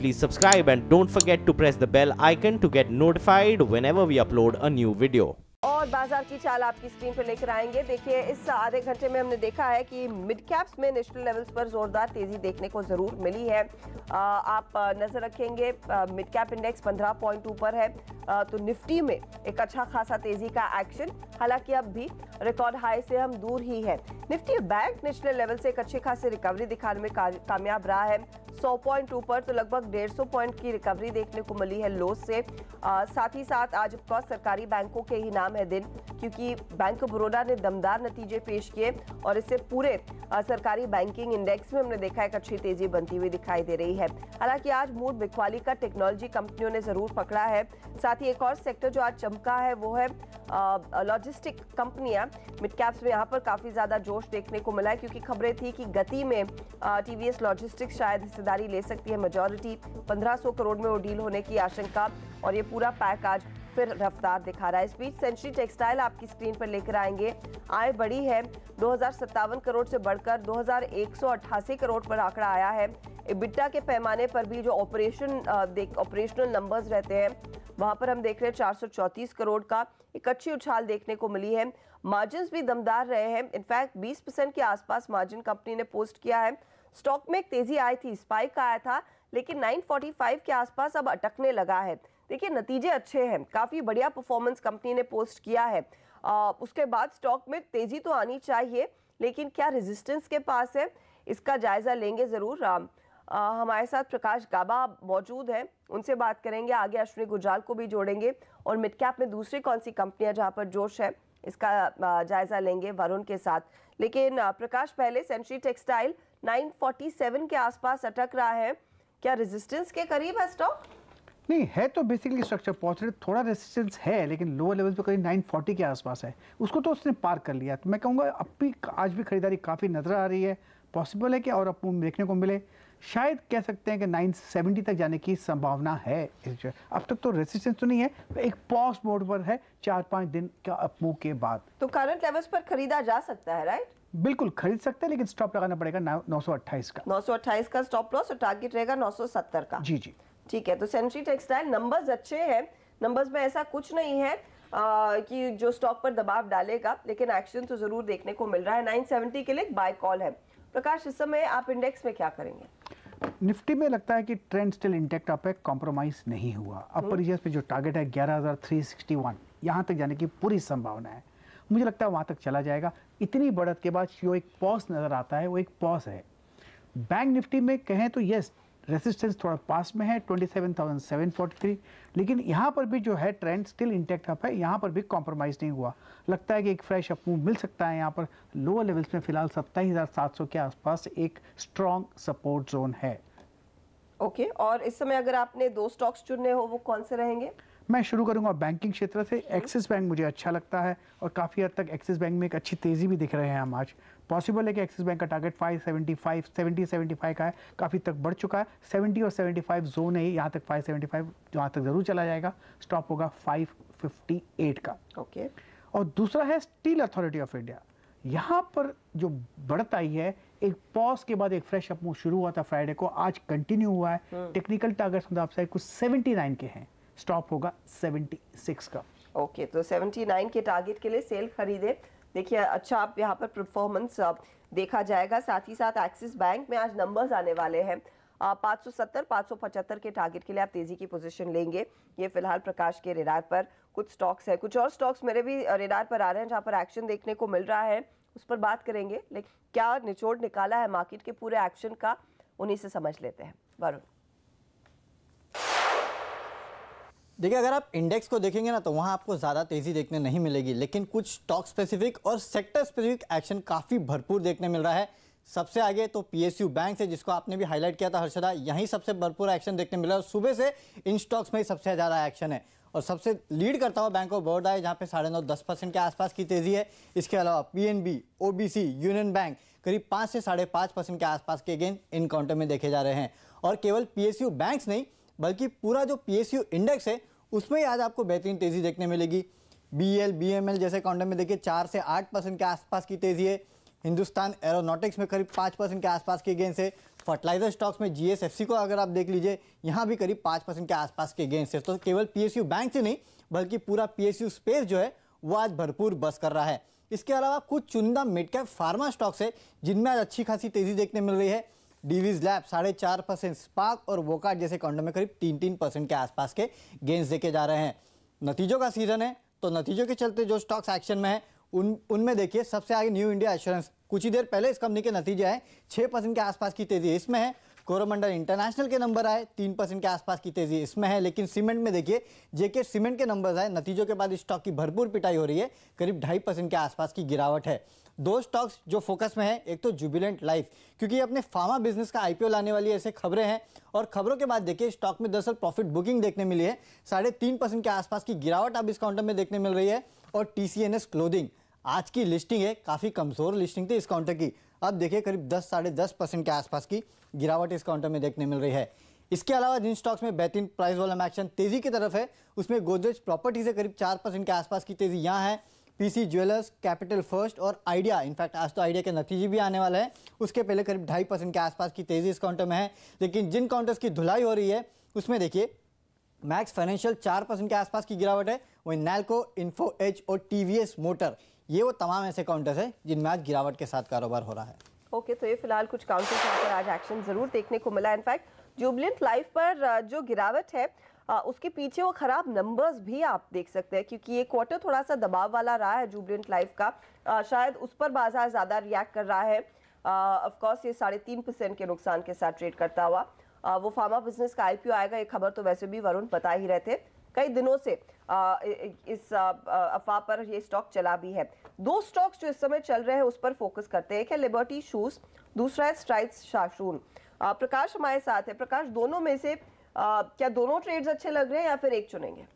please subscribe and don't forget to press the bell icon to get notified whenever we upload a new video. और बाजार की चाल आपकी screen पर लेकर आएंगे। देखिए, इस आधे घंटे में हमने देखा है कि मिड कैप्स में नेशनल लेवल्स पर जोरदार तेजी देखने को जरूर मिली है। आप नजर रखेंगे मिड कैप इंडेक्स 15 पॉइंट ऊपर है, तो निफ्टी में एक अच्छा खासा तेजी का एक्शन, हालांकि अब भी रिकॉर्ड हाई से हम दूर ही है। निफ्टी बैंक नेशनल लेवल से एक अच्छी खासी रिकवरी दिखाने में कामयाब रहा है। 100 पॉइंट ऊपर, तो लगभग 150 पॉइंट की रिकवरी देखने को मिली है लो से। साथ ही साथ आज ऑफकोर्स सरकारी बैंकों के ही नाम है दिन, क्योंकि बैंक ऑफ बड़ौदा ने दमदार नतीजे पेश किए और इससे पूरे सरकारी बैंकिंग इंडेक्स में हमने देखा एक अच्छी तेजी बनती हुई दिखाई दे रही है। हालांकि आज मूड बिकवाली का टेक्नोलॉजी कंपनियों ने जरूर पकड़ा है। साथ ही एक और सेक्टर जो आज चमका है वो है लॉजिस्टिक कंपनियां। मिड कैप्स में यहाँ पर काफी ज्यादा जोश देखने को मिला है, क्योंकि खबरें थी कि गति में टीवीएस लॉजिस्टिक्स शायद हिस्सेदारी ले सकती है मेजॉरिटी। 1500 करोड़ में वो डील होने की आशंका, और ये पूरा पैक आज फिर रफ्तार दिखा रहा है। इस बीच सेंचुरी टेक्सटाइल आपकी स्क्रीन पर लेकर आएंगे। आय बढ़ी है, 2057 करोड़ से बढ़कर 2188 करोड़ पर आंकड़ा आया है। EBITDA के पैमाने पर भी जो ऑपरेशनल नंबर्स रहते हैं वहां पर हम देख रहे हैं 434 करोड़ का एक अच्छी उछाल देखने को मिली है। मार्जिन भी दमदार रहे हैं, इनफैक्ट 20% के आसपास मार्जिन कंपनी ने पोस्ट किया है। स्टॉक में एक तेजी आई थी, स्पाइक आया था, लेकिन 945 के आसपास अब अटकने लगा है। देखिए, नतीजे अच्छे हैं, काफी बढ़िया परफॉर्मेंस कंपनी ने पोस्ट किया है। उसके बाद स्टॉक में तेजी तो आनी चाहिए, लेकिन क्या रेजिस्टेंस के पास है, इसका जायजा लेंगे जरूर। हमारे साथ प्रकाश गाबा मौजूद हैं, उनसे बात करेंगे। आगे अश्विनी गुजराल को भी जोड़ेंगे और मिड कैप में दूसरी कौन सी कंपनियां जहां पर जोश है इसका जायजा लेंगे वरुण के साथ। लेकिन प्रकाश, पहले सेंचुरी टेक्सटाइल 947 के आसपास अटक रहा है, क्या रेजिस्टेंस के करीब है स्टॉक? नहीं है, तो बेसिकली स्ट्रक्चर पॉजिटिव, थोड़ा रेजिस्टेंस है, लेकिन लोअर लेवल पे करीब 940 के आसपास है, उसको तो उसने पार कर लिया। तो मैं कहूँगा अब भी आज भी खरीदारी काफ़ी नजर आ रही है। पॉसिबल है कि और अब देखने को मिले, शायद कह सकते हैं कि 970 तक जाने की संभावना है। अब तक तो रेजिस्टेंस तो नहीं है, एक पॉज मोड पर है 4-5 दिन का अपमूव के बाद। तो करंट लेवल्स पर खरीदा जा सकता है, राइट? बिल्कुल खरीद सकते हैं, लेकिन स्टॉप लगाना पड़ेगा 928 का। 928 का स्टॉप लॉस और टारगेट रहेगा 970 का। जी जी, ठीक है। तो सेंचुरी टेक्सटाइल नंबर्स अच्छे हैं, नंबर्स में ऐसा कुछ नहीं है कि जो स्टॉक पर दबाव डालेगा, लेकिन एक्शन तो जरूर देखने को मिल रहा है। 970 के लिए बाय कॉल है। प्रकाश, इस समय आप इंडेक्स में क्या करेंगे? निफ्टी में लगता है कि ट्रेंड स्टिल इंटेक्ट अप है, कॉम्प्रोमाइज नहीं हुआ। अपर रीजन पे जो टारगेट है 11,361, यहाँ तक जाने की पूरी संभावना है। मुझे लगता है वहाँ तक चला जाएगा। इतनी बढ़त के बाद जो एक पॉज नज़र आता है वो एक पॉज है। बैंक निफ्टी में कहें तो यस, रेसिस्टेंस थोड़ा पास में है 27,743, लेकिन यहाँ पर भी जो है ट्रेंड स्टिल इंटेक्ट अप है, यहाँ पर भी कॉम्प्रोमाइज़ नहीं हुआ। लगता है कि एक फ्रेश अपमूव मिल सकता है। यहाँ पर लोअर लेवल्स में फिलहाल 27,700 के आसपास एक स्ट्रॉन्ग सपोर्ट जोन है। ओके, और इस समय अगर आपने 2 स्टॉक्स चुनने हो, वो कौन से रहेंगे? मैं शुरू करूंगा बैंकिंग क्षेत्र से। एक्सिस बैंक मुझे अच्छा लगता है, और काफ़ी हद तक एक्सिस बैंक में एक अच्छी तेज़ी भी दिख रहे हैं हम आज। पॉसिबल है कि एक्सिस बैंक का टारगेट 575 का है, काफ़ी तक बढ़ चुका है। 70 और 75 जोन है, यहाँ तक 575 वहाँ तक ज़रूर चला जाएगा। स्टॉप होगा 558 का। ओके। और दूसरा है स्टील अथॉरिटी ऑफ इंडिया। यहाँ पर जो बढ़त आई है, एक पॉज के बाद एक फ्रेश अपमूव शुरू हुआ था फ्राइडे को, आज कंटिन्यू हुआ है। टेक्निकल टारगेट्स मतलब आपसे कुछ 79 के हैं, स्टॉप होगा 76 का। ओके, तो 79 के टारगेट के लिए सेल खरीदे। देखिए, अच्छा आप यहाँ पर परफॉर्मेंस देखा जाएगा। साथ ही साथ एक्सिस बैंक में आज नंबर्स आने वाले हैं। 570-575 के टारगेट के लिए आप तेजी की पोजीशन लेंगे। ये फिलहाल प्रकाश के रेडार पर कुछ स्टॉक्स है। कुछ और स्टॉक्स मेरे भी रेडार पर आ रहे हैं जहाँ पर एक्शन देखने को मिल रहा है, उस पर बात करेंगे। लेकिन क्या निचोड़ निकाला है मार्केट के पूरे एक्शन का, उन्हीं से समझ लेते हैं। वरुण, देखिए, अगर आप इंडेक्स को देखेंगे ना तो वहाँ आपको ज़्यादा तेज़ी देखने नहीं मिलेगी, लेकिन कुछ स्टॉक स्पेसिफिक और सेक्टर स्पेसिफिक एक्शन काफ़ी भरपूर देखने मिल रहा है। सबसे आगे तो पीएसयू बैंक है, जिसको आपने भी हाईलाइट किया था हर्षदा, यहीं सबसे भरपूर एक्शन देखने मिला है। और सुबह से इन स्टॉक्स में ही सबसे ज़्यादा एक्शन है, और सबसे लीड करता हुआ बैंक ऑफ बड़ौदा है, जहाँ पे 9.5-10% के आसपास की तेज़ी है। इसके अलावा पीएनबी, ओबीसी, यूनियन बैंक करीब 5 से 5.5% के आसपास के गेन इन काउंटर में देखे जा रहे हैं। और केवल पीएसयू बैंक्स नहीं, बल्कि पूरा जो पीएसयू इंडेक्स है उसमें ही आज आपको बेहतरीन तेजी देखने मिलेगी। बीएल, बीएमएल जैसे काउंटर में देखिए 4 से 8% के आसपास की तेजी है। हिंदुस्तान एरोनॉटिक्स में करीब 5% के आसपास के गेन से, फर्टिलाइजर स्टॉक्स में GSFC को अगर आप देख लीजिए, यहाँ भी करीब 5% के आसपास के गेंस है। तो केवल PSU बैंक से नहीं बल्कि पूरा PSU स्पेस जो है वो आज भरपूर बस कर रहा है। इसके अलावा कुछ चुनिंदा मिड कैप फार्मा स्टॉक्स है जिनमें आज अच्छी खासी तेजी देखने मिल रही है। डिवीज लैब 4.5%, स्पार्क और वोकार्ड जैसे काउंटर में करीब 3% के आसपास के गेंस देखे जा रहे हैं। नतीजों का सीजन है तो नतीजों के चलते जो स्टॉक्स एक्शन में है उनमें देखिए सबसे आगे न्यू इंडिया एश्योरेंस, कुछ ही देर पहले इस कंपनी के नतीजे आए, 6% के आसपास की तेजी इसमें है। कोरोमंडल इंटरनेशनल के नंबर आए, 3% के आसपास की तेजी इसमें है। लेकिन सीमेंट में देखिए जेके सीमेंट के नंबर्स आए, नतीजों के बाद स्टॉक की भरपूर पिटाई हो रही है, करीब 2.5% के आसपास की गिरावट है। दो स्टॉक्स जो फोकस में है, एक तो जुबिलेंट लाइफ, क्योंकि अपने फार्मा बिजनेस का IPO लाने वाली ऐसे खबरें हैं और खबरों के बाद देखिए स्टॉक में दरअसल प्रॉफिट बुकिंग देखने मिली है, 3.5% के आसपास की गिरावट अब इस काउंटर में देखने मिल रही है। और TCNS क्लोथिंग आज की लिस्टिंग है, काफी कमजोर लिस्टिंग थी इस काउंटर की, अब देखिए करीब 10-10.5% के आसपास की गिरावट इस काउंटर में देखने मिल रही है। इसके अलावा जिन स्टॉक्स में बेहतरीन प्राइस वॉल्यूम एक्शन तेजी की तरफ है उसमें गोदरेज प्रॉपर्टी से करीब 4% के आसपास की तेजी यहाँ है। PC ज्वेलर्स, कैपिटल फर्स्ट और आइडिया, इनफैक्ट आज तो आइडिया के नतीजे भी आने वाले हैं, उसके पहले करीब 2.5% के आसपास की तेजी इस काउंटर में है। लेकिन जिन काउंटर्स की धुलाई हो रही है उसमें देखिए मैक्स फाइनेंशियल 4% के आसपास की गिरावट है, वहीं नैल्को, इन्फो एज और TVS मोटर, ये वो तमाम ऐसे काउंटर्स हैं जिनमें आज गिरावट के साथ कारोबार हो रहा है। ओके, तो ये फिलहाल कुछ काउंटर्स यहाँ पर आज एक्शन जरूर देखने को मिला। इनफैक्ट जुबिलेंट लाइफ पर जो गिरावट है उसके पीछे वो खराब नंबर्स भी आप देख सकते हैं, क्योंकि ये क्वार्टर थोड़ा सा दबाव वाला रहा है जुबिलेंट लाइफ का, शायद उस पर बाजार ज्यादा रिएक्ट कर रहा है। ऑफ कोर्स ये 3.5% के नुकसान के साथ ट्रेड करता हुआ। वो फार्मा बिजनेस का IPO आएगा, ये खबर तो वैसे भी वरुण बता ही रहे थे, कई दिनों से इस अफवाह पर ये स्टॉक चला भी है। दो स्टॉक्स जो इस समय चल रहे हैं उस पर फोकस करते हैं, एक है लिबर्टी शूज, दूसरा है स्ट्राइड्स शाशून। प्रकाश हमारे साथ है। प्रकाश, दोनों में से क्या दोनों ट्रेड्स अच्छे लग रहे हैं या फिर एक चुनेंगे?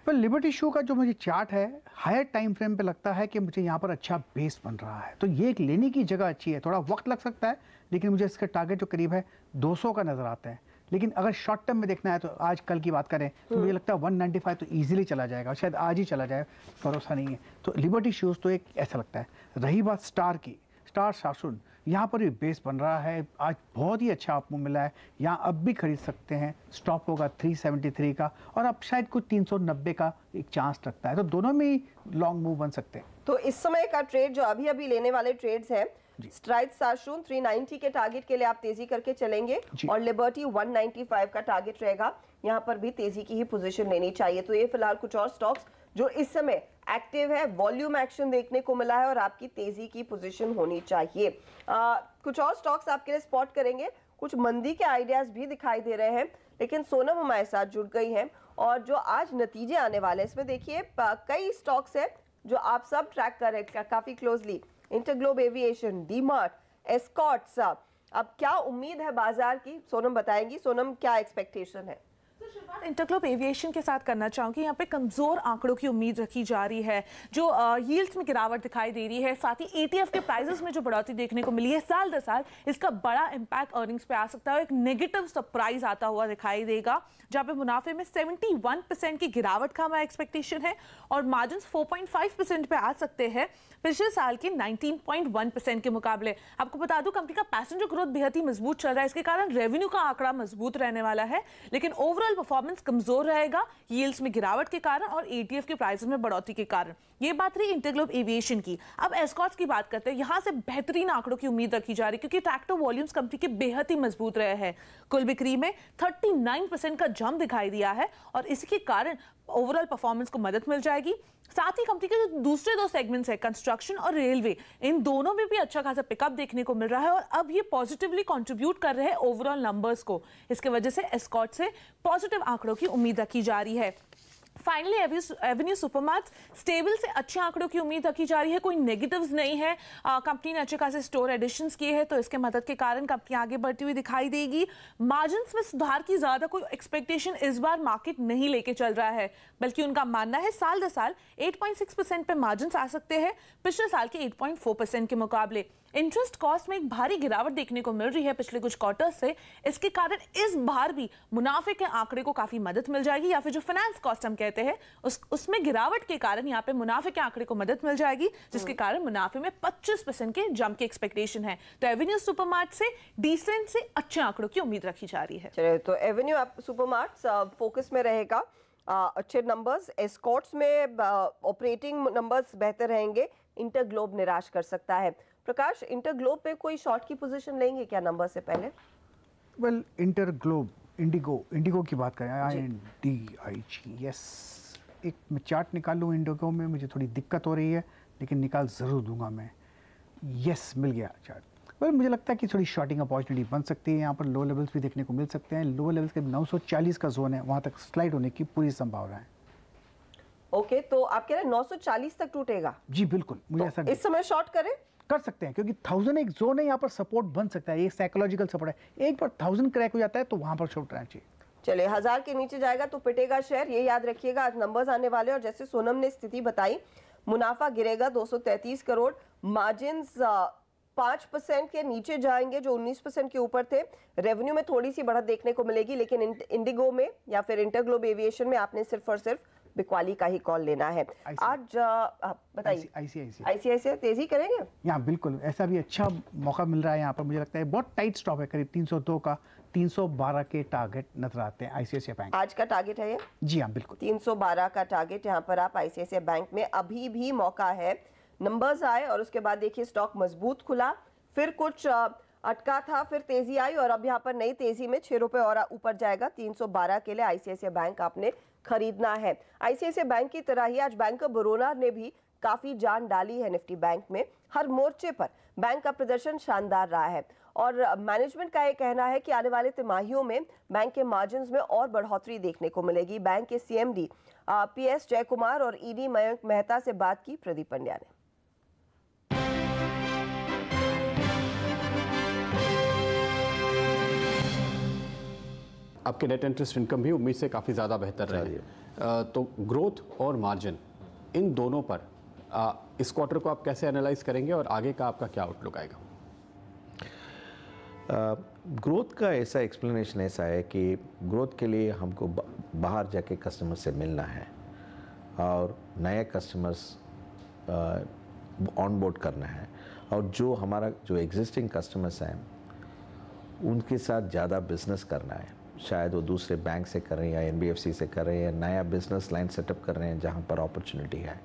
पर लिबर्टी शू का जो मुझे चार्ट है हायर टाइम फ्रेम पे लगता है कि मुझे यहाँ पर अच्छा बेस बन रहा है, तो ये एक लेने की जगह अच्छी है। थोड़ा वक्त लग सकता है लेकिन मुझे इसका टारगेट जो करीब है 200 का नजर आता है। लेकिन अगर शॉर्ट टर्म में देखना है तो आज कल की बात करें तो मुझे लगता है 195 तो इजीली चला जाएगा, शायद आज ही चला जाए, भरोसा नहीं है। तो लिबर्टी शूज तो एक ऐसा लगता है। रही बात स्टार की, स्टार शासन, यहाँ पर भी बेस बन रहा है, आज बहुत ही अच्छा आपको मिला है, यहाँ अब भी खरीद सकते हैं। स्टॉप होगा 373 का और अब शायद कुछ 390 का एक चांस रखता है, तो दोनों में ही लॉन्ग मूव बन सकते हैं। तो इस समय का ट्रेड जो अभी लेने वाले ट्रेड्स हैं, स्ट्राइड साशून 390 के टारगेट के लिए आप तेजी करके चलेंगे और लिबर्टी 195 का टारगेट रहेगा, यहाँ पर भी तेजी की ही पोजीशन लेनी चाहिए। तो ये फिलहाल कुछ और स्टॉक्स जो इस समय एक्टिव है, वॉल्यूम एक्शन देखने को मिला है और आपकी तेजी की पोजीशन होनी चाहिए। कुछ और स्टॉक्स आपके लिए स्पॉट करेंगे, कुछ मंदी के आइडियाज भी दिखाई दे रहे हैं, लेकिन सोनम हमारे साथ जुड़ गई हैं और जो आज नतीजे आने वाले हैं इसमें देखिए कई स्टॉक्स है जो आप सब ट्रैक कर रहे हैं काफी closely. InterGlobe aviation, DMart, Escorts, अब क्या उम्मीद है बाजार की, सोनम बताएंगी। सोनम, क्या एक्सपेक्टेशन है? शुरुआत इंटरग्लोब एविएशन के साथ करना चाहूंगी। यहाँ पे कमजोर आंकड़ों की उम्मीद रखी जा रही है, जो यील्ड्स में गिरावट दिखाई दे रही है, साथ ही ETF के प्राइसेस में जो बढ़ोतरी देखने को मिली है साल दर साल, इसका बड़ा इंपैक्ट अर्निंग्स पे आ सकता है। एक नेगेटिव सरप्राइज आता हुआ दिखाई देगा, जहाँ पे मुनाफे में 71% की गिरावट का हमारा एक्सपेक्टेशन है और मार्जिन 4.5% पे आ सकते हैं पिछले साल के 19.1% के मुकाबले। आपको बता दूं कंपनी का पैसेंजर ग्रोथ बेहद ही मजबूत चल रहा है, इसके कारण रेवेन्यू का आंकड़ा मजबूत रहने वाला है, लेकिन ओवरऑल परफॉर्मेंस कमजोर रहेगा यील्ड्स में गिरावट के कारण और ETF के प्राइसेस में बढ़ोतरी के कारण। ये बात रही इंटरग्लोब एविएशन की। अब एस्कॉर्ट्स की बात करते हैं, यहां से बेहतरीन आंकड़ों की उम्मीद रखी जा रही है क्योंकि ट्रैक्टर वॉल्यूम्स कंपनी के बेहद ही मजबूत रहे हैं। कुल बिक्री में 39% का जंप दिखाई दिया है और इसके कारण ओवरऑल परफॉर्मेंस को मदद मिल जाएगी। साथ ही कंपनी के जो दूसरे दो सेगमेंट्स है कंस्ट्रक्शन और रेलवे, इन दोनों में भी अच्छा खासा पिकअप देखने को मिल रहा है और अब ये पॉजिटिवली कंट्रीब्यूट कर रहे हैं ओवरऑल नंबर्स को। इसके वजह से एस्कॉर्ट से पॉजिटिव आंकड़ों की उम्मीद रखी जा रही है। फाइनली एवेन्यू सुपरमार्ट स्टेबल से अच्छे आंकड़ों की उम्मीद रखी जा रही है, कोई नेगेटिव्स नहीं है। कंपनी ने अच्छे खासे स्टोर एडिशंस किए हैं तो इसके मदद के कारण कंपनी आगे बढ़ती हुई दिखाई देगी। मार्जिन्स में सुधार की ज्यादा कोई एक्सपेक्टेशन इस बार मार्केट नहीं लेके चल रहा है, बल्कि उनका मानना है साल दर साल 8.6% पे मार्जिन्स आ सकते हैं पिछले साल के 8.4% के मुकाबले। इंटरेस्ट कॉस्ट में एक भारी गिरावट देखने को मिल रही है पिछले कुछ क्वार्टर से। इसके कारण इस बार भी मुनाफे के आंकड़े को काफी मदद मिल जाएगी, या फिर जो फाइनेंस कॉस्ट हम कहते हैं उसमें गिरावट के कारण यहाँ पे मुनाफे के आंकड़े को मदद मिल जाएगी, जिसके कारण मुनाफे में 25% के जंप की एक्सपेक्टेशन है। तो एवेन्यू सुपरमार्ट से डिसेंट से अच्छे आंकड़ों की उम्मीद रखी जा रही है। चलिए, तो एवेन्यू सुपरमार्ट फोकस में रहेगा, अच्छे नंबर्स, एस्कॉर्ट्स में ऑपरेटिंग नंबर्स बेहतर रहेंगे, इंटरग्लोब निराश कर सकता है। प्रकाश, इंटरग्लोब पे कोई शॉर्ट की पोजीशन लेंगे क्या नंबर से पहले? वेल, इंटरग्लोब, इंडिगो की बात करें, INDIG, यस, एक मैं चार्ट निकाल लूँ इंडिगो में, मुझे थोड़ी दिक्कत हो रही है लेकिन निकाल ज़रूर दूंगा मैं। यस, मिल गया चार्ट। वेल, मुझे लगता है कि थोड़ी शॉर्टिंग अपॉर्चुनिटी बन सकती है। यहाँ पर लो लेवल्स भी देखने को मिल सकते हैं। लो लेवल्स के 940 का जोन है, वहाँ तक स्लाइड होने की पूरी संभावना है। ओके, तो आप कह रहे हैं 940 तक टूटेगा? जी बिल्कुल, मुझे ऐसा इस समय शॉर्ट करें? कर सकते हैं, क्योंकि 1000 एक जोन है, यहाँ पर सपोर्ट बन सकता है, ये साइकोलॉजिकल सपोर्ट है। एक बार 1000 क्रैक हो जाता है तो वहाँ पर शॉर्ट रहना चाहिए। चले, 1000 के नीचे जाएगा तो पिटेगा शेयर, ये याद रखिएगा। आज नंबर्स आने वाले, और जैसे सोनम ने स्थिति बताई, मुनाफा गिरेगा 233 करोड़, मार्जिन्स 5% के नीचे जाएंगे जो 19% के ऊपर थे। रेवेन्यू में थोड़ी सी बढ़त देखने को मिलेगी, लेकिन इंडिगो में या फिर इंटरग्लोब एविएशन में आपने सिर्फ और सिर्फ बिकवाली का ही कॉल लेना है। आज बताइए, आईसीआईसीआई तेजी करेंगे? यहाँ बिल्कुल ऐसा भी अच्छा मौका मिल रहा है। यहाँ पर मुझे लगता है बहुत टाइट स्टॉप है, करीब 302 का 312 के टारगेट नजर आते हैं आईसीआईसीआई बैंक। आज का टारगेट है ये? जी हाँ बिल्कुल, 312 का टारगेट यहाँ पर आप आईसीआईसीआई बैंक में अभी भी मौका है। नंबर्स आए और उसके बाद देखिए स्टॉक मजबूत खुला, फिर कुछ अटका था, फिर तेजी आई और अब यहाँ पर नई तेजी में 6 रुपए और ऊपर जाएगा। 312 के लिए आईसीआईसीआई बैंक आपने खरीदना है। आईसीआईसीआई बैंक की तरह ही आज बैंक ऑफ बड़ौदा ने भी काफी जान डाली है निफ्टी बैंक में। हर मोर्चे पर बैंक का प्रदर्शन शानदार रहा है और मैनेजमेंट का ये कहना है कि आने वाले तिमाहियों में बैंक के मार्जिन्स में और बढ़ोतरी देखने को मिलेगी। बैंक के सीएमडी पीएस जयकुमार और ईडी मयंक मेहता से बात की प्रदीप पंड्या ने। आपके नेट इंटरेस्ट इनकम भी उम्मीद से काफ़ी ज़्यादा बेहतर रही है, तो ग्रोथ और मार्जिन इन दोनों पर इस क्वार्टर को आप कैसे एनालाइज करेंगे और आगे का आपका क्या आउटलुक आएगा? ग्रोथ का ऐसा एक्सप्लेनेशन ऐसा है कि ग्रोथ के लिए हमको बाहर जाके कस्टमर से मिलना है और नए कस्टमर्स ऑनबोर्ड करना है, और जो हमारा जो एग्जिस्टिंग कस्टमर्स हैं उनके साथ ज़्यादा बिजनेस करना है। शायद वो दूसरे बैंक से कर रहे हैं या एनबीएफसी से कर रहे हैं, नया बिजनेस लाइन सेटअप कर रहे हैं जहाँ पर अपॉर्चुनिटी है।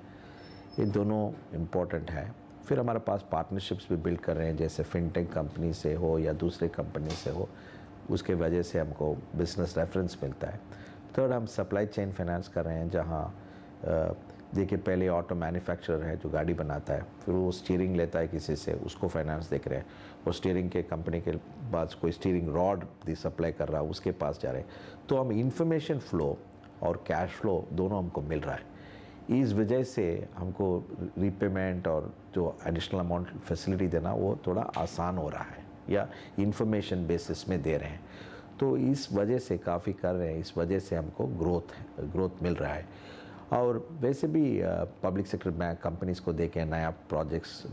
ये दोनों इम्पोर्टेंट है। फिर हमारे पास पार्टनरशिप्स भी बिल्ड कर रहे हैं, जैसे फिनटेक कंपनी से हो या दूसरे कंपनी से हो, उसके वजह से हमको बिजनेस रेफरेंस मिलता है। थर्ड, हम सप्लाई चेन फाइनेंस कर रहे हैं, जहाँ देखिए पहले ऑटो मैन्युफैक्चरर है जो गाड़ी बनाता है, फिर वो स्टीयरिंग लेता है किसी से, उसको फाइनेंस देख रहे हैं, और स्टीयरिंग के कंपनी के पास कोई स्टीयरिंग रॉड दी सप्लाई कर रहा है उसके पास जा रहे हैं। तो हम इंफॉर्मेशन फ्लो और कैश फ्लो दोनों हमको मिल रहा है। इस वजह से हमको रीपेमेंट और जो एडिशनल अमाउंट फैसिलिटी देना वो थोड़ा आसान हो रहा है, या इंफॉर्मेशन बेसिस में दे रहे हैं। तो इस वजह से काफ़ी कर रहे हैं, इस वजह से हमको ग्रोथ मिल रहा है। और वैसे भी पब्लिक सेक्टर बैंक कंपनीज़ को देखें, नया प्रोजेक्ट्स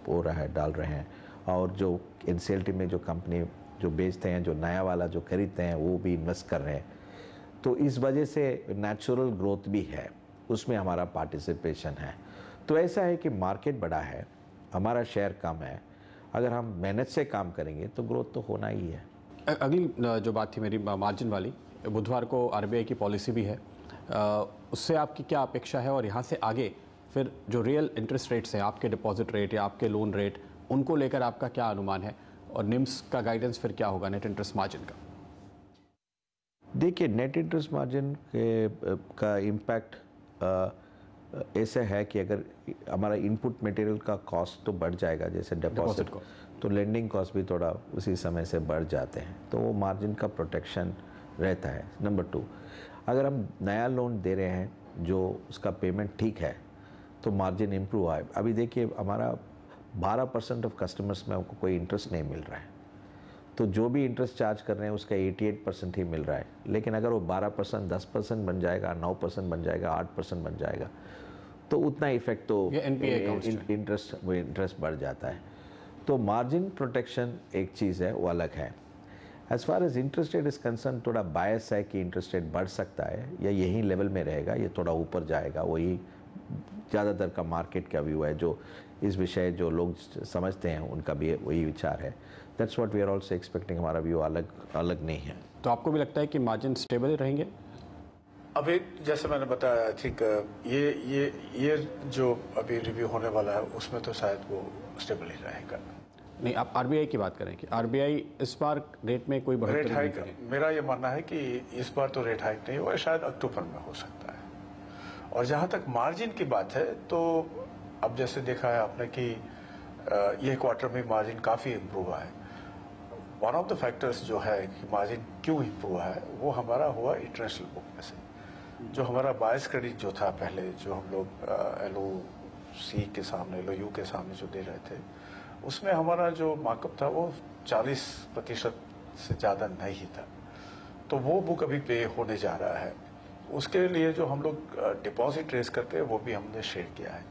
हो रहा है, डाल रहे हैं, और जो एनसीएलटी में जो कंपनी जो बेचते हैं, जो नया वाला जो खरीदते हैं, वो भी इन्वेस्ट कर रहे हैं। तो इस वजह से नेचुरल ग्रोथ भी है, उसमें हमारा पार्टिसिपेशन है। तो ऐसा है कि मार्केट बड़ा है, हमारा शेयर कम है, अगर हम मेहनत से काम करेंगे तो ग्रोथ तो होना ही है। अगली जो बात थी मेरी मार्जिन वाली, बुधवार को आरबीआई की पॉलिसी भी है, उससे आपकी क्या अपेक्षा है, और यहाँ से आगे फिर जो रियल इंटरेस्ट रेट्स हैं, आपके डिपॉजिट रेट या आपके लोन रेट, उनको लेकर आपका क्या अनुमान है, और निम्स का गाइडेंस फिर क्या होगा नेट इंटरेस्ट मार्जिन का? देखिए, नेट इंटरेस्ट मार्जिन का इम्पैक्ट ऐसे है कि अगर हमारा इनपुट मटेरियल का कॉस्ट तो बढ़ जाएगा, जैसे डिपॉजिट को, तो लेंडिंग कॉस्ट भी थोड़ा उसी समय से बढ़ जाते हैं, तो वो मार्जिन का प्रोटेक्शन रहता है। नंबर 2, अगर हम नया लोन दे रहे हैं जो उसका पेमेंट ठीक है तो मार्जिन इम्प्रूव आए। अभी देखिए हमारा 12% ऑफ कस्टमर्स में हमको कोई इंटरेस्ट नहीं मिल रहा है, तो जो भी इंटरेस्ट चार्ज कर रहे हैं उसका 88% ही मिल रहा है। लेकिन अगर वो 12%, 10% बन जाएगा, 9% बन जाएगा, 8% बन जाएगा, तो उतना इफेक्ट तो इंटरेस्ट बढ़ जाता है। तो मार्जिन प्रोटेक्शन एक चीज़ है, वो अलग है। As far as interest rate is concern, थोड़ा बायस है कि इंटरेस्ट रेट बढ़ सकता है या यही लेवल में रहेगा, ये थोड़ा ऊपर जाएगा। वही ज़्यादातर का मार्केट का व्यू है, जो इस विषय जो लोग समझते हैं उनका भी वही विचार है। That's what we are also expecting. हमारा व्यू अलग नहीं है। तो आपको भी लगता है कि मार्जिन स्टेबल ही रहेंगे? अभी जैसे मैंने बताया, आई थिंक ये जो अभी रिव्यू होने वाला है उसमें तो शायद वो स्टेबल ही रहेगा। नहीं, आप आरबीआई की बात करें कि आरबीआई इस बार रेट में कोई बढ़ोतरी नहीं करेगी। मेरा ये मानना है कि इस बार तो रेट हाइक नहीं हुआ, शायद अक्टूबर में हो सकता है। और जहां तक मार्जिन की बात है, तो अब जैसे देखा है आपने कि ये क्वार्टर में मार्जिन काफ़ी इम्प्रूव हुआ है। वन ऑफ द फैक्टर्स जो है कि मार्जिन क्यों इम्प्रूव हुआ है, वो हमारा हुआ इंटरनेशनल बुक में से। जो हमारा बायस क्रेडिट जो था पहले, जो हम लोग LOC के सामने, LOU के सामने जो दे रहे थे, उसमें हमारा जो मार्कअप था वो 40% से ज़्यादा नहीं था। तो वो बुक अभी पे होने जा रहा है। उसके लिए जो हम लोग डिपॉजिट रेज करते हैं वो भी हमने शेयर किया है।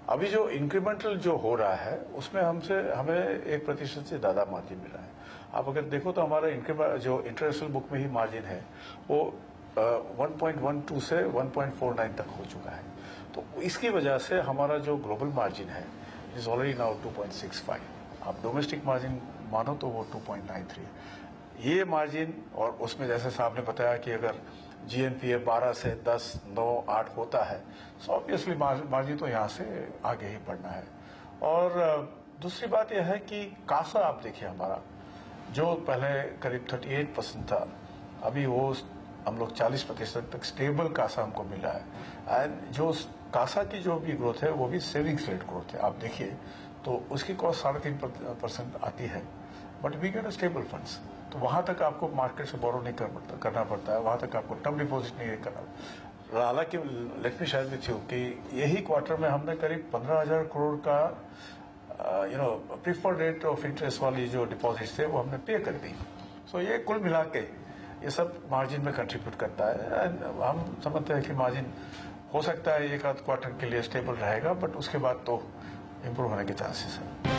अभी जो इंक्रीमेंटल जो हो रहा है उसमें हमें 1% से ज़्यादा मार्जिन मिल रहा है। आप अगर देखो तो हमारा जो इंटरनेशनल बुक में ही मार्जिन है वो 1.12 से 1.49 तक हो चुका है। तो इसकी वजह से हमारा जो ग्लोबल मार्जिन है इज ऑलरेडी नाउ 2.65। आप डोमेस्टिक मार्जिन मानो तो वो 2.93 है। ये मार्जिन, और उसमें जैसे साहब ने बताया कि अगर GNPA 12 से 10, 9, 8 होता है, सो ऑब्वियसली मार्जिन तो यहाँ से आगे ही बढ़ना है। और दूसरी बात यह है कि कासा आप देखिए, हमारा जो पहले करीब 38% था, अभी वो हम लोग 40% तक स्टेबल कासा हमको मिला है। एंड जो कासा की जो भी ग्रोथ है वो भी सेविंग्स रेट ग्रोथ है। आप देखिए तो उसकी कॉस्ट 3.5% आती है, but we get a stable funds. तो वहां तक आपको मार्केट से बोरो नहीं करना पड़ता है, वहां तक आपको टर्म डिपॉजिट नहीं करना। हालांकि let me share with you कि यही क्वार्टर में हमने करीब 15,000 करोड़ का प्रीफर्ड रेट ऑफ इंटरेस्ट वाली जो डिपॉजिट थे वो हमने पे कर दी। सो ये कुल मिला के ये सब मार्जिन में कंट्रीब्यूट करता है। एंड हम समझते हैं कि मार्जिन हो सकता है एक आध क्वार्टर के लिए स्टेबल रहेगा, बट उसके बाद तो इम्प्रूव होने के चांसेस हैं।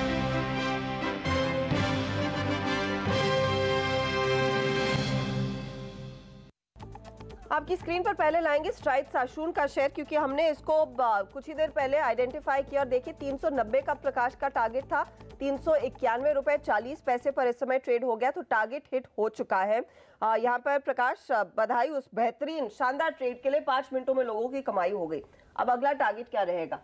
आपकी स्क्रीन पर पहले लाएंगे स्ट्राइड साशून का शेयर, क्योंकि हमने इसको कुछ ही देर पहले आइडेंटिफाई किया और देखिए 390 का प्रकाश का टारगेट था, 391 रुपए 40 पैसे पर इस समय ट्रेड हो गया, तो टारगेट हिट हो चुका है। यहाँ पर प्रकाश, बधाई उस बेहतरीन शानदार ट्रेड के लिए। 5 मिनटों में लोगों की कमाई हो गई। अब अगला टारगेट क्या रहेगा?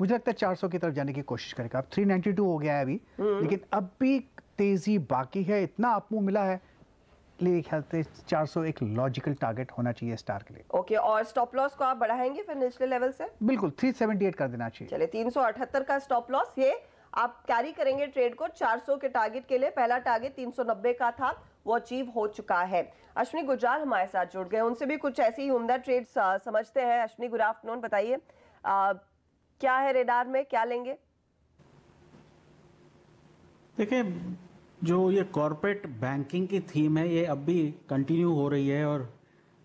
मुझे लगता है 400 की तरफ जाने की कोशिश करेगा। अब 392 हो गया है अभी, लेकिन अब भी तेजी बाकी है। इतना अपमूव मिला है, मेरे ख्याल से 400 एक लॉजिकल टारगेट होना चाहिए स्टार के लिए। ओके, और स्टॉप लॉस को आप बढ़ाएंगे फिर निचले लेवल से? बिल्कुल 378 कर देना चाहिए। चलिए 378 का स्टॉप लॉस, ये आप कैरी करेंगे ट्रेड को 400 के टारगेट के लिए। पहला टारगेट 390 का था, वो अचीव हो चुका है। अश्विनी गुजराल हमारे साथ जुड़ गए, उनसे भी कुछ ऐसी ही उम्दा ट्रेड समझते हैं। अश्विनी, गुड आफ्टरनून, बताइए क्या है रेडार में, क्या लेंगे? देखिए, जो ये कॉर्पोरेट बैंकिंग की थीम है ये अब भी कंटिन्यू हो रही है। और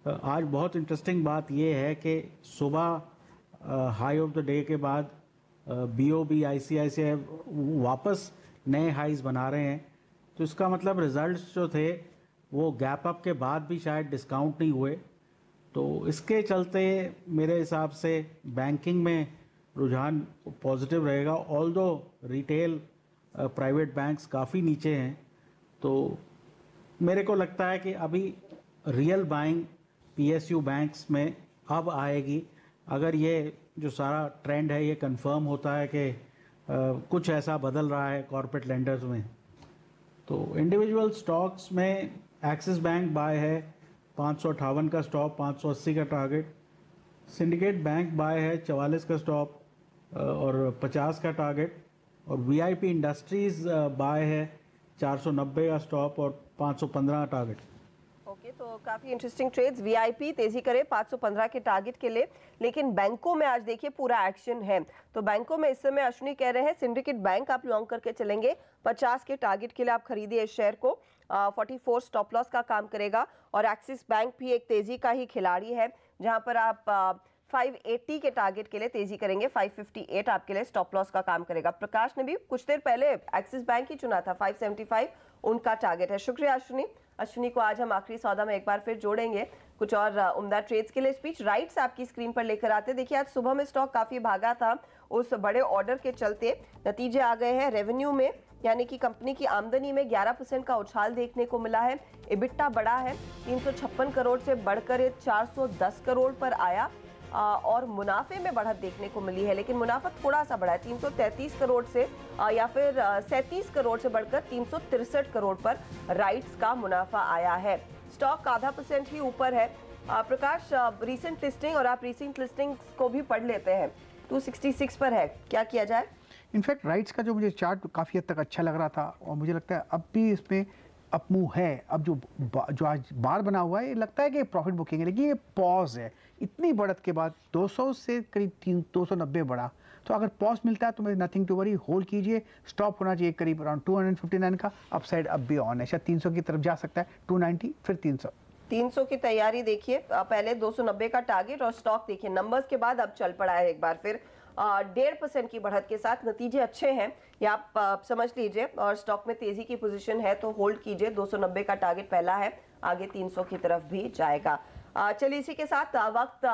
आज बहुत इंटरेस्टिंग बात ये है कि सुबह हाई ऑफ द डे के बाद BOB ICICI वापस नए हाइज बना रहे हैं। तो इसका मतलब रिजल्ट्स जो थे वो गैप अप के बाद भी शायद डिस्काउंट नहीं हुए। तो इसके चलते मेरे हिसाब से बैंकिंग में रुझान पॉजिटिव रहेगा। ऑल्दो रिटेल प्राइवेट बैंक्स काफ़ी नीचे हैं, तो मेरे को लगता है कि अभी रियल बाइंग PSU बैंक्स में अब आएगी। अगर ये जो सारा ट्रेंड है ये कंफर्म होता है कि कुछ ऐसा बदल रहा है कॉर्पोरेट लेंडर्स में, तो इंडिविजुअल स्टॉक्स में एक्सिस बैंक बाय है, 558 का स्टॉप, 580 का टारगेट। सिंडिकेट बैंक बाय है, 44 का स्टॉप और 50 का टारगेट। और VIP इंडस्ट्रीज बाय है, 490 का स्टॉप और 515 का टारगेट। ओके, तो काफी इंटरेस्टिंग ट्रेड्स। VIP तेजी करे 515 के टारगेट के लिए, लेकिन बैंकों में आज देखिए पूरा एक्शन है। तो बैंकों में इस समय अश्विनी कह रहे हैं सिंडिकेट बैंक आप लॉन्ग करके चलेंगे, 50 के टारगेट के लिए आप खरीदिए इस शेयर को। 44 स्टॉप लॉस का काम करेगा। और एक्सिस बैंक भी एक तेजी का ही खिलाड़ी है, जहां पर आप 580 के टारगेट के लिए तेजी करेंगे। 558 आपके लिए स्टॉप लॉस का काम करेगा। प्रकाश ने भी कुछ देर पहले एक्सिस बैंक ही चुना था, 575 उनका टारगेट है। शुक्रिया अश्विनी। अश्विनी को आज हम आखिरी सौदा में एक बार फिर जोड़ेंगे कुछ और उम्दा ट्रेड्स के लिए। स्पीच राइट्स आपकी स्क्रीन पर लेकर आते। देखिए आज सुबह में स्टॉक काफी भागा था, उस बड़े ऑर्डर के चलते नतीजे आ गए हैं। रेवेन्यू में यानी कि कंपनी की आमदनी में 11% का उछाल देखने को मिला है। इबिट्टा बढ़ा है, 356 करोड़ से बढ़कर 410 करोड़ पर आया और मुनाफे में बढ़त देखने को मिली है, लेकिन मुनाफा थोड़ा सा बढ़ा है, 333 करोड़ से या फिर 37 करोड़ से बढ़कर 363 करोड़ पर राइट्स का मुनाफा आया है। स्टॉक आधा % ही ऊपर है। प्रकाश, रीसेंट लिस्टिंग और आप रीसेंट लिस्टिंग को भी पढ़ लेते हैं, 266 पर है, क्या किया जाए? इनफैक्ट राइट्स का जो मुझे चार्ट काफ़ी हद तक अच्छा लग रहा था और मुझे लगता है अब भी इसमें अपमूव है। अब जो आज बार बना हुआ है, ये लगता है कि प्रॉफिट बुकिंग है, लेकिन ये पॉज है। इतनी बढ़त के बाद 200 से करीब 290 बढ़ा, तो अगर पॉज मिलता है तो मैं नथिंग टू वरी, होल्ड कीजिए। स्टॉप होना चाहिए करीब अराउंड 259 का। अपसाइड अब भी ऑन है, शायद 300 की तरफ जा सकता है, 290 फिर 300 की तैयारी देखिए। पहले 290 का टारगेट और स्टॉक देखिए, नंबर्स के बाद अब चल पड़ा है एक बार फिर 1.5% की बढ़त के साथ। नतीजे अच्छे हैं, ये आप समझ लीजिए, और स्टॉक में तेजी की पोजीशन है तो होल्ड कीजिए। 290 का टारगेट पहला है, आगे 300 की तरफ भी जाएगा। चलिए इसी के साथ वक्त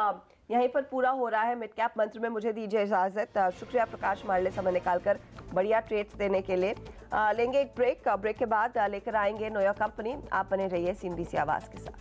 यहीं पर पूरा हो रहा है। मिड कैप मंत्र में मुझे दीजिए इजाजत। शुक्रिया प्रकाश मार्ले, समय निकालकर बढ़िया ट्रेड्स देने के लिए। लेंगे एक ब्रेक के बाद लेकर आएंगे नोया कंपनी। आप बने रहिए CNBC आवाज के साथ।